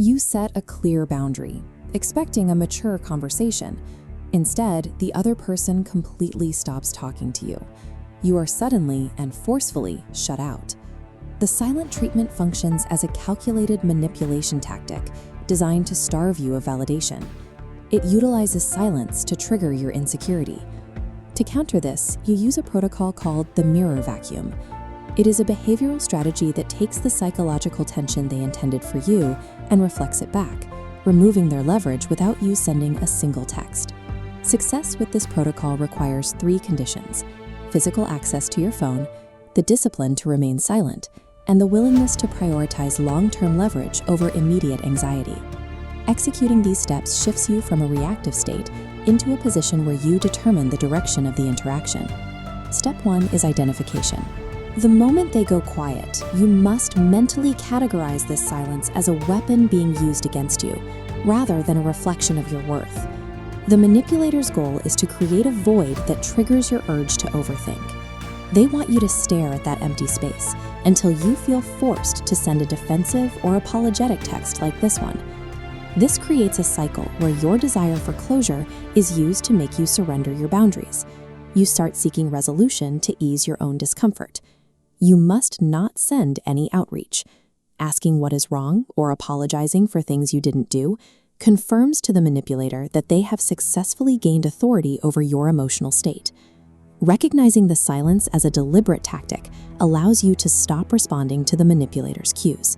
You set a clear boundary, expecting a mature conversation. Instead, the other person completely stops talking to you. You are suddenly and forcefully shut out. The silent treatment functions as a calculated manipulation tactic designed to starve you of validation. It utilizes silence to trigger your insecurity. To counter this, you use a protocol called the mirror vacuum. It is a behavioral strategy that takes the psychological tension they intended for you and reflects it back, removing their leverage without you sending a single text. Success with this protocol requires 3 conditions: physical access to your phone, the discipline to remain silent, and the willingness to prioritize long-term leverage over immediate anxiety. Executing these steps shifts you from a reactive state into a position where you determine the direction of the interaction. Step 1 is identification. The moment they go quiet, you must mentally categorize this silence as a weapon being used against you, rather than a reflection of your worth. The manipulator's goal is to create a void that triggers your urge to overthink. They want you to stare at that empty space until you feel forced to send a defensive or apologetic text like this one. This creates a cycle where your desire for closure is used to make you surrender your boundaries. You start seeking resolution to ease your own discomfort. You must not send any outreach. Asking what is wrong or apologizing for things you didn't do confirms to the manipulator that they have successfully gained authority over your emotional state. Recognizing the silence as a deliberate tactic allows you to stop responding to the manipulator's cues.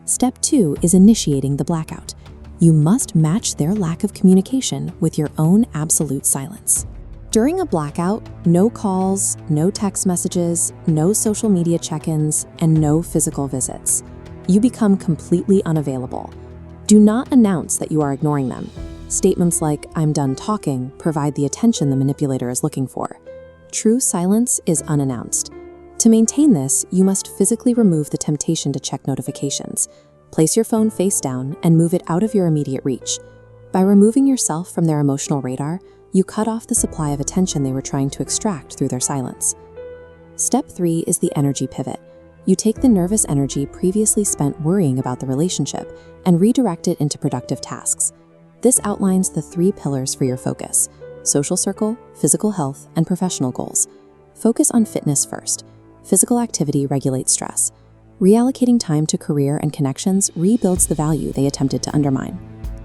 Step 2 is initiating the blackout. You must match their lack of communication with your own absolute silence. During a blackout, no calls, no text messages, no social media check-ins, and no physical visits. You become completely unavailable. Do not announce that you are ignoring them. Statements like, "I'm done talking," provide the attention the manipulator is looking for. True silence is unannounced. To maintain this, you must physically remove the temptation to check notifications. Place your phone face down and move it out of your immediate reach. By removing yourself from their emotional radar, you cut off the supply of attention they were trying to extract through their silence. Step 3 is the energy pivot. You take the nervous energy previously spent worrying about the relationship and redirect it into productive tasks. This outlines the 3 pillars for your focus: social circle, physical health, and professional goals. Focus on fitness first. Physical activity regulates stress. Reallocating time to career and connections rebuilds the value they attempted to undermine.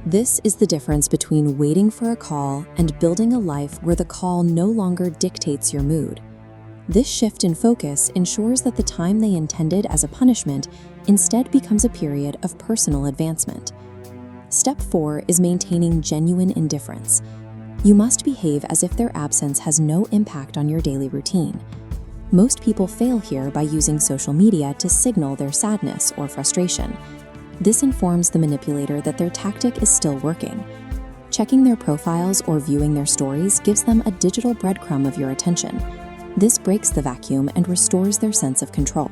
This is the difference between waiting for a call and building a life where the call no longer dictates your mood. This shift in focus ensures that the time they intended as a punishment instead becomes a period of personal advancement. Step 4 is maintaining genuine indifference. You must behave as if their absence has no impact on your daily routine. Most people fail here by using social media to signal their sadness or frustration. This informs the manipulator that their tactic is still working. Checking their profiles or viewing their stories gives them a digital breadcrumb of your attention. This breaks the vacuum and restores their sense of control.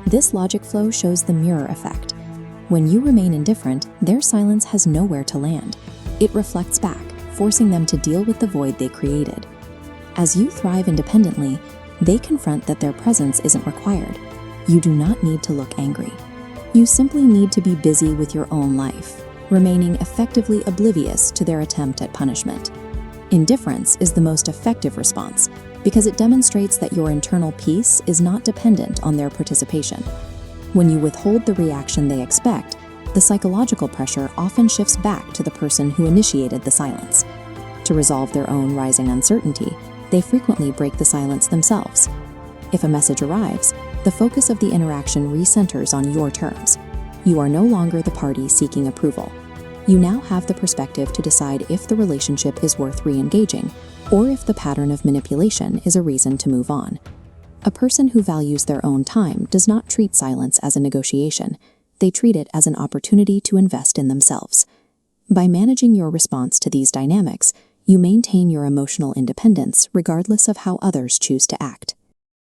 This logic flow shows the mirror effect. When you remain indifferent, their silence has nowhere to land. It reflects back, forcing them to deal with the void they created. As you thrive independently, they confront that their presence isn't required. You do not need to look angry. You simply need to be busy with your own life, remaining effectively oblivious to their attempt at punishment. Indifference is the most effective response because it demonstrates that your internal peace is not dependent on their participation. When you withhold the reaction they expect, the psychological pressure often shifts back to the person who initiated the silence. To resolve their own rising uncertainty, they frequently break the silence themselves. If a message arrives, the focus of the interaction recenters on your terms. You are no longer the party seeking approval. You now have the perspective to decide if the relationship is worth re-engaging, or if the pattern of manipulation is a reason to move on. A person who values their own time does not treat silence as a negotiation. They treat it as an opportunity to invest in themselves. By managing your response to these dynamics, you maintain your emotional independence regardless of how others choose to act.